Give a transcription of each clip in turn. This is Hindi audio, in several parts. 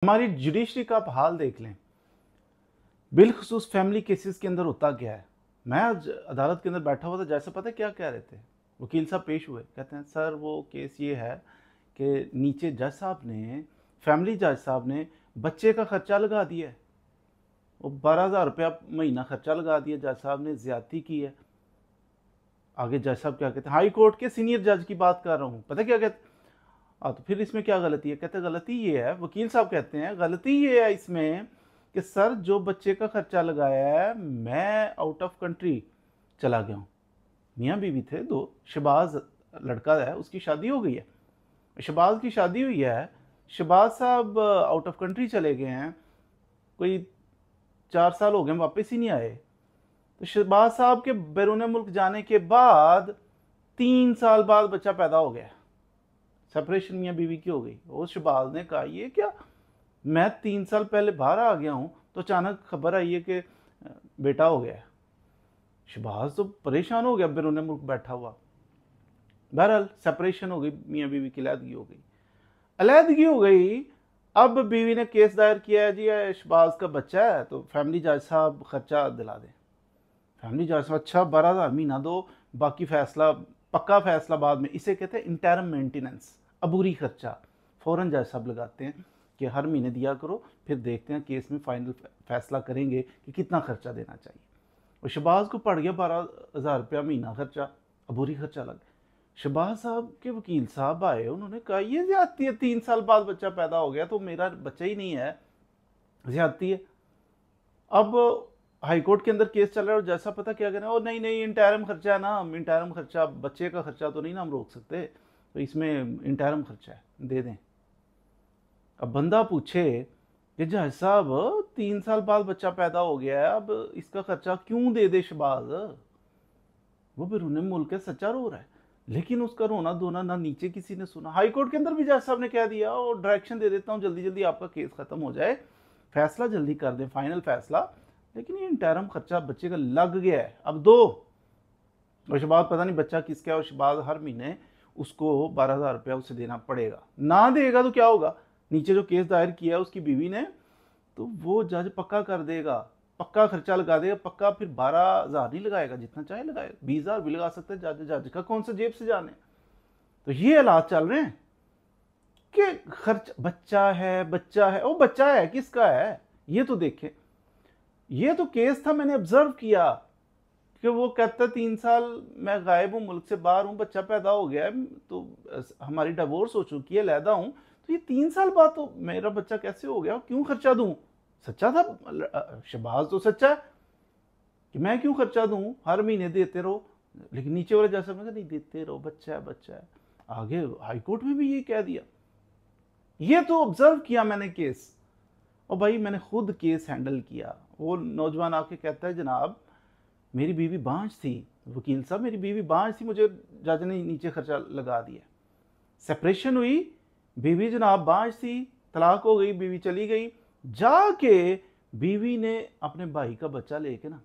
हमारी जुडिशरी का आप हाल देख लें, बिलखसूस फैमिली केसेस के अंदर होता क्या है। मैं आज अदालत के अंदर बैठा हुआ था, जैसे पता क्या कह रहे थे, वकील साहब पेश हुए, कहते हैं सर वो केस ये है कि नीचे जज साहब ने, फैमिली जज साहब ने बच्चे का खर्चा लगा दिया है, वो 12,000 रुपया महीना खर्चा लगा दिया, जज साहब ने ज्यादती की है। आगे जज साहब क्या कहते हैं, हाई कोर्ट के सीनियर जज की बात कर रहा हूँ, पता क्या कहते, तो फिर इसमें क्या गलती है, कहते गलती ये है, वकील साहब कहते हैं गलती ये है इसमें कि सर जो बच्चे का खर्चा लगाया है, मैं आउट ऑफ कंट्री चला गया हूँ, मियाँ बीवी थे दो, शहबाज लड़का है, उसकी शादी हो गई है, शहबाज की शादी हुई है, शहबाज साहब आउट ऑफ कंट्री चले गए हैं, कोई 4 साल हो गए, वापस ही नहीं आए। तो शहबाज साहब के बैरून मुल्क जाने के बाद 3 साल बाद बच्चा पैदा हो गया, सेपरेशन मियाँ बीवी की हो गई। उस शहबाज ने कहा ये क्या, मैं 3 साल पहले बाहर आ गया हूँ तो अचानक खबर आई है कि बेटा हो गया है। शहबाज तो परेशान हो गया, बैरून मुल्क बैठा हुआ। बहरहाल सेपरेशन हो गई, मियाँ बीवी की अलहदगी हो गई, अलहदगी हो गई। अब बीवी ने केस दायर किया है, जी शहबाज का बच्चा है तो फैमिली जज साहब खर्चा दिला दें। फैमिली जज साहब अच्छा 12,000 महीना दो, बाकी फैसला, पक्का फैसला बाद में। इसे कहते हैं इंटरम मेंटेनेंस, अबूरी खर्चा। फौरन जज साहब लगाते हैं कि हर महीने दिया करो, फिर देखते हैं केस में फाइनल फैसला करेंगे कि कितना खर्चा देना चाहिए। और शहबाज को पड़ गया 12,000 रुपया महीना खर्चा, अबूरी खर्चा लग गया। शहबाज साहब के वकील साहब आए, उन्होंने कहा ये ज्यादती है, 3 साल बाद बच्चा पैदा हो गया तो मेरा बच्चा ही नहीं है, ज्यादती है। अब हाई कोर्ट के अंदर केस चल रहा है और जैसा पता क्या कह रहे हैं, और नहीं नहीं इंटरम खर्चा है ना, इंटरम खर्चा, बच्चे का खर्चा तो नहीं ना हम रोक सकते, तो इसमें इंटरम खर्चा है, दे दें। अब बंदा पूछे कि जज साहब 3 साल बाद बच्चा पैदा हो गया है, अब इसका खर्चा क्यों दे दे शहबाज। वो बैरून मुल्क है, सच्चा रो रहा है, लेकिन उसका रोना धोना ना नीचे किसी ने सुना। हाई कोर्ट के अंदर भी जज साहब ने कह दिया और डायरेक्शन दे देता हूँ जल्दी जल्दी आपका केस खत्म हो जाए, फैसला जल्दी कर दें, फाइनल फैसला, लेकिन ये इंटरम खर्चा बच्चे का लग गया है, अब दो। और शहबाज पता नहीं बच्चा किसका है, और शहबाज हर महीने उसको 12,000 रुपया उसे देना पड़ेगा, ना देगा तो क्या होगा, नीचे जो केस दायर किया है उसकी बीवी ने, तो वो जज पक्का कर देगा, पक्का खर्चा लगा देगा, पक्का। फिर 12,000 नहीं लगाएगा, जितना चाहे लगाएगा, 20,000 भी लगा सकते हैं, जज का कौन सा जेब से जाने। तो ये हालात चल रहे हैं कि खर्च, बच्चा है, वो बच्चा है किसका है ये तो देखें। ये तो केस था, मैंने ऑब्जर्व किया कि वो कहता 3 साल मैं गायब हूँ, मुल्क से बाहर हूँ, बच्चा पैदा हो गया है, तो हमारी डिवोर्स हो चुकी है, अलहदा हूँ, तो ये 3 साल बाद तो मेरा बच्चा कैसे हो गया, क्यों खर्चा दूं। सच्चा था शहबाज, तो सच्चा है कि मैं क्यों खर्चा दूं, हर महीने देते रहो, लेकिन नीचे वाले जैसा कहा नहीं देते रहो, बच्चा है बच्चा है। आगे हाईकोर्ट में भी ये कह दिया, ये तो ऑब्जर्व किया मैंने केस, और भाई मैंने खुद केस हैंडल किया। वो नौजवान आके कहता है जनाब मेरी बीवी बांझ थी, वकील साहब मेरी बीवी बांझ थी, मुझे जज ने नीचे खर्चा लगा दिया, सेपरेशन हुई, बीवी जनाब बांझ थी, तलाक हो गई, बीवी चली गई, जाके बीवी ने अपने भाई का बच्चा लेके ना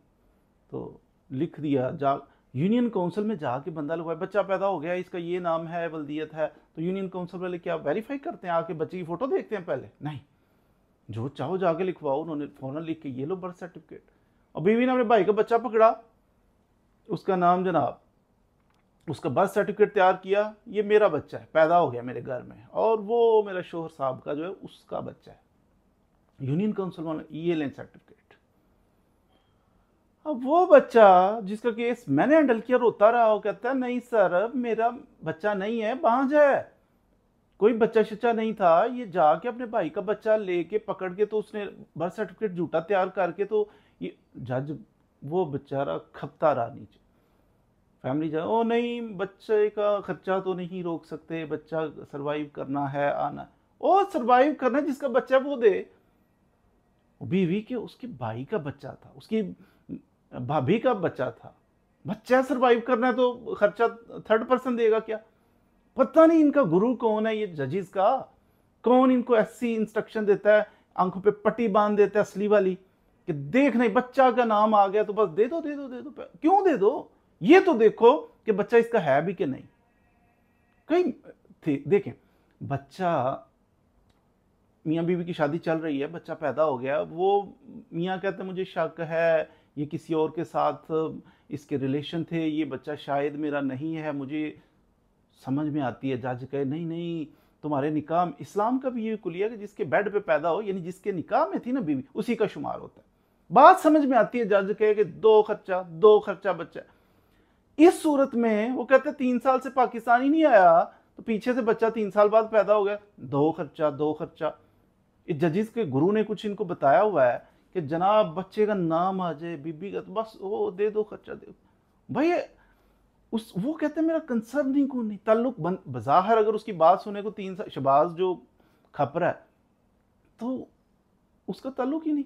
तो लिख दिया, जा यूनियन काउंसिल में जाके बंदा लगवाया, बच्चा पैदा हो गया, इसका ये नाम है, वल्दियत है, तो यूनियन काउंसिल वाले क्या वेरीफाई करते हैं, आके बच्चे की फोटो देखते हैं पहले, नहीं, जो चाहो जाके लिखवाओ। उन्होंने फौरन लिख के ये लो बर्थ सर्टिफिकेट, और बीवी ने अपने भाई का बच्चा पकड़ा, उसका नाम जनाब, उसका बर्थ सर्टिफिकेट तैयार किया, ये मेरा बच्चा है, पैदा हो गया मेरे घर में, और वो मेरा शोहर साहब का जो है उसका बच्चा है, यूनियन काउंसिल वाले ये लें सर्टिफिकेट। अब वो बच्चा जिसका केस मैंने हैंडल किया रोता रहा, वो कहता है नहीं सर मेरा बच्चा नहीं है, बांझ है, कोई बच्चा शच्चा नहीं था, ये जाके अपने भाई का बच्चा लेके पकड़ के तो उसने बर्थ सर्टिफिकेट झूठा तैयार करके, तो ये जज वो बेचारा खपता रहा नीचे। फैमिली जज ओ नहीं बच्चे का खर्चा तो नहीं रोक सकते, बच्चा सरवाइव करना है, आना, ओ सरवाइव करना है, जिसका बच्चा वो दे। बीवी के उसके भाई का बच्चा था, उसकी भाभी का बच्चा था, बच्चा सरवाइव करना है तो खर्चा थर्ड पर्सन देगा क्या। पता नहीं इनका गुरु कौन है, ये जजेस का कौन इनको ऐसी इंस्ट्रक्शन देता है, आंखों पे पट्टी बांध देता है असली वाली कि देख नहीं बच्चा का नाम आ गया तो बस दे दो दे दो दे दो, क्यों दे दो, ये तो देखो कि बच्चा इसका है भी कि नहीं। कहीं देखें बच्चा मियाँ बीवी की शादी चल रही है, बच्चा पैदा हो गया, वो मियाँ कहते हैं मुझे शक है ये किसी और के साथ इसके रिलेशन थे, ये बच्चा शायद मेरा नहीं है, मुझे समझ में आती है। जज कहे नहीं नहीं, तुम्हारे निकाह, इस्लाम का भी ये कुलिया कि जिसके बेड पे पैदा हो, यानी जिसके निकाह में थी ना बीवी, उसी का शुमार होता है। बात समझ में आती है। जज कहे कि दो खर्चा बच्चा। इस सूरत में वो कहते 3 साल से पाकिस्तानी नहीं आया, तो पीछे से बच्चा 3 साल बाद पैदा हो गया, दो खर्चा। इस जजिस के गुरु ने कुछ इनको बताया हुआ है कि जनाब बच्चे का नाम आ जाए, बीबी का, तो बस वो दे दो खर्चा दे। भाई वो कहते हैं मेरा कंसर्न नहीं, कौन नहीं ताल्लुक बज़ाहिर अगर उसकी बात सुने को 3 साल शबाज जो खबर है तो उसका ताल्लुक ही नहीं,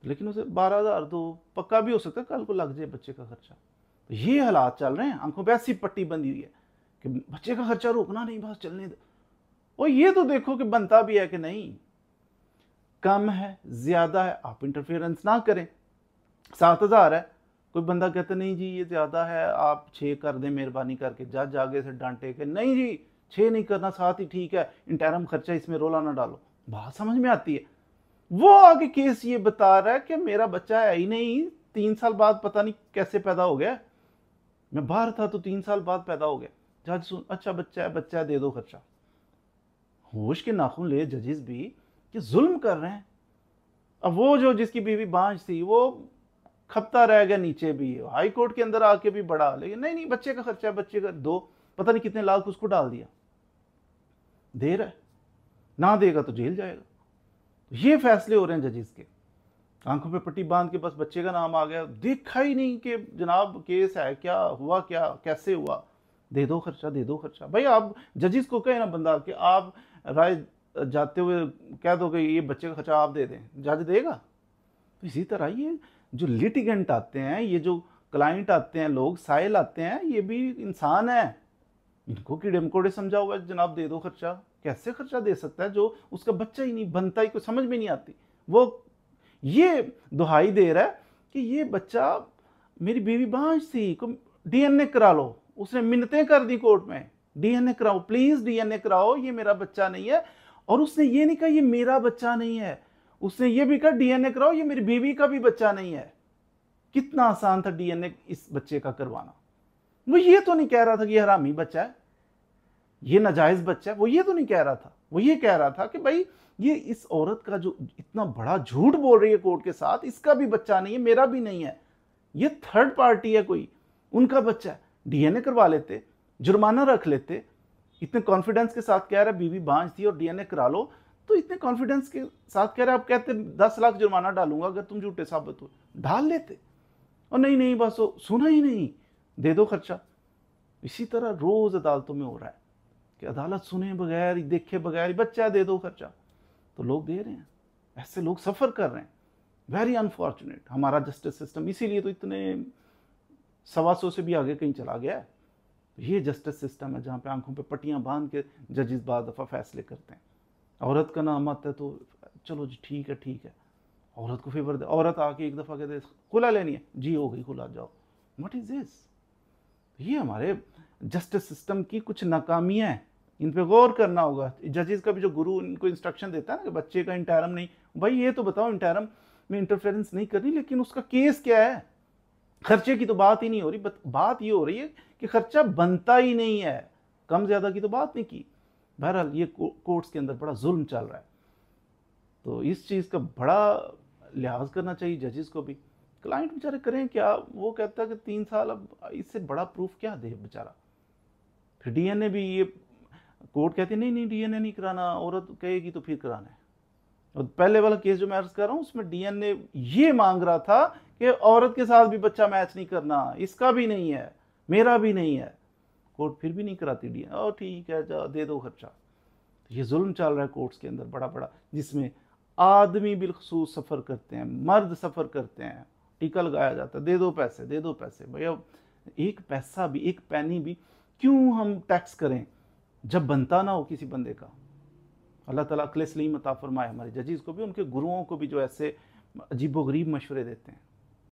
लेकिन उसे 12,000 दो, पक्का भी हो सकता है कल को लग जाए बच्चे का खर्चा। तो ये हालात चल रहे हैं, आंखों पे ऐसी पट्टी बंधी हुई है कि बच्चे का खर्चा रोकना नहीं, बस चलने दो। और ये तो देखो कि बनता भी है कि नहीं, कम है ज्यादा है, आप इंटरफेरेंस ना करें। 7,000 है, कोई बंदा कहता नहीं जी ये ज्यादा है, आप 6 कर दें मेहरबानी करके, जज आगे से डांटे के नहीं जी 6 नहीं करना, 7 ही ठीक है, इंटरम खर्चा इसमें रोला ना डालो। बात समझ में आती है। वो आगे केस ये बता रहा है कि मेरा बच्चा है ही नहीं, 3 साल बाद पता नहीं कैसे पैदा हो गया, मैं बाहर था तो 3 साल बाद पैदा हो गया। जज सुन, अच्छा बच्चा है दे दो खर्चा। होश के नाखून ले जजेस भी कि जुल्म कर रहे हैं। अब वो जो जिसकी बीवी बांझ थी वो खपता रह गया, नीचे भी हाई कोर्ट के अंदर आके भी बड़ा, लेकिन नहीं बच्चे का खर्चा है, बच्चे का दो, पता नहीं कितने लाख उसको डाल दिया, दे रहा है, ना देगा तो जेल जाएगा। ये फैसले हो रहे हैं जजेस के, आंखों पे पट्टी बांध के बस बच्चे का नाम आ गया, देखा ही नहीं कि जनाब केस है, क्या हुआ, क्या कैसे हुआ, दे दो खर्चा। भाई आप जजेस को कहे ना बंदा कि आप राय जाते हुए कह दो कि ये बच्चे का खर्चा आप दे दें, जज देगा? तो इसी तरह ये जो लिटिगेंट आते हैं, ये जो क्लाइंट आते हैं, लोग साइल आते हैं, ये भी इंसान है, इनको कीड़े मकोड़े समझा हुआ है जनाब दे दो खर्चा। कैसे खर्चा दे सकता है जो उसका बच्चा ही नहीं, बनता ही, कोई समझ में नहीं आती। वो ये दुहाई दे रहा है कि ये बच्चा, मेरी बीवी बांझ थी, को डीएनए करा लो, उसने मिन्नतें कर दी कोर्ट में, डीएनए कराओ प्लीज, डीएनए कराओ, ये मेरा बच्चा नहीं है। और उसने ये नहीं कहा ये मेरा बच्चा नहीं है, उसने ये भी कहा डीएनए कराओ ये मेरी बीवी का भी बच्चा नहीं है। कितना आसान था डीएनए इस बच्चे का करवाना। वो ये तो नहीं कह रहा था कि ये हरामी बच्चा है, ये नाजायज बच्चा है, वो ये तो नहीं कह रहा था। वो ये कह रहा था कि भाई ये इस औरत का जो इतना बड़ा झूठ बोल रही है कोर्ट के साथ, इसका भी बच्चा नहीं है, मेरा भी नहीं है, ये थर्ड पार्टी है कोई, उनका बच्चा है, डीएनए करवा लेते, जुर्माना रख लेते। इतने कॉन्फिडेंस के साथ कह रहा है बीवी बांझ थी और डीएनए करा लो, तो इतने कॉन्फिडेंस के साथ कह रहे आप कहते 10 लाख जुर्माना डालूंगा अगर तुम झूठे साबित हो, डाल लेते। और नहीं बस वो सुना ही नहीं, दे दो खर्चा। इसी तरह रोज अदालतों में हो रहा है कि अदालत सुने बगैर, देखे बगैर, बच्चा दे दो खर्चा, तो लोग दे रहे हैं। ऐसे लोग सफर कर रहे हैं। वेरी अनफॉर्चुनेट हमारा जस्टिस सिस्टम, इसीलिए तो इतने 125 से भी आगे कहीं चला गया है। ये जस्टिस सिस्टम है जहाँ पे आंखों पे पट्टियां बांध के जजेस बाद दफा फैसले करते हैं। औरत का नाम आता है तो चलो जी ठीक है, औरत को फेवर दे, औरत आके एक दफा कहते खुला लेनी है जी, हो गई खुला, जाओ। What is this? ये हमारे जस्टिस सिस्टम की कुछ नाकामियां हैं, इन पे गौर करना होगा। जजेस का भी जो गुरु इनको इंस्ट्रक्शन देता है ना कि बच्चे का इंटरम नहीं, भाई ये तो बताओ इंटरम में इंटरफेरेंस नहीं करनी, लेकिन उसका केस क्या है? खर्चे की तो बात ही नहीं हो रही, बात ये हो रही है कि खर्चा बनता ही नहीं है, कम ज्यादा की तो बात नहीं की। बहरहाल ये कोर्ट्स के अंदर बड़ा जुल्म चल रहा है, तो इस चीज़ का बड़ा लिहाज करना चाहिए जजेस को भी। क्लाइंट बेचारे करें क्या? वो कहता है कि 3 साल, अब इससे बड़ा प्रूफ क्या दे बेचारा। फिर डीएनए भी, ये कोर्ट कहती नहीं डीएनए नहीं कराना, औरत कहेगी तो फिर कराना है। और पहले वाला केस जो मैं अर्ज कर रहा हूँ उसमें डीएनए ये मांग रहा था कि औरत के साथ भी बच्चा मैच नहीं करना, इसका भी नहीं है, मेरा भी नहीं है। कोर्ट फिर भी नहीं कराती डीएनए, और ठीक है जा दे दो खर्चा। ये जुल्म चल रहा है कोर्ट्स के अंदर बड़ा, जिसमें आदमी बिलखसूस सफ़र करते हैं, मर्द सफ़र करते हैं, टीका लगाया जाता है, दे दो पैसे। भैया एक पैसा भी, एक पैनी भी क्यों हम टैक्स करें जब बनता ना हो किसी बंदे का। अल्लाह ताला अक्ल सलीम अता फरमाए हमारे जजीज़ को भी, उनके गुरुओं को भी, जो ऐसे अजीबोगरीब मशवरे देते हैं।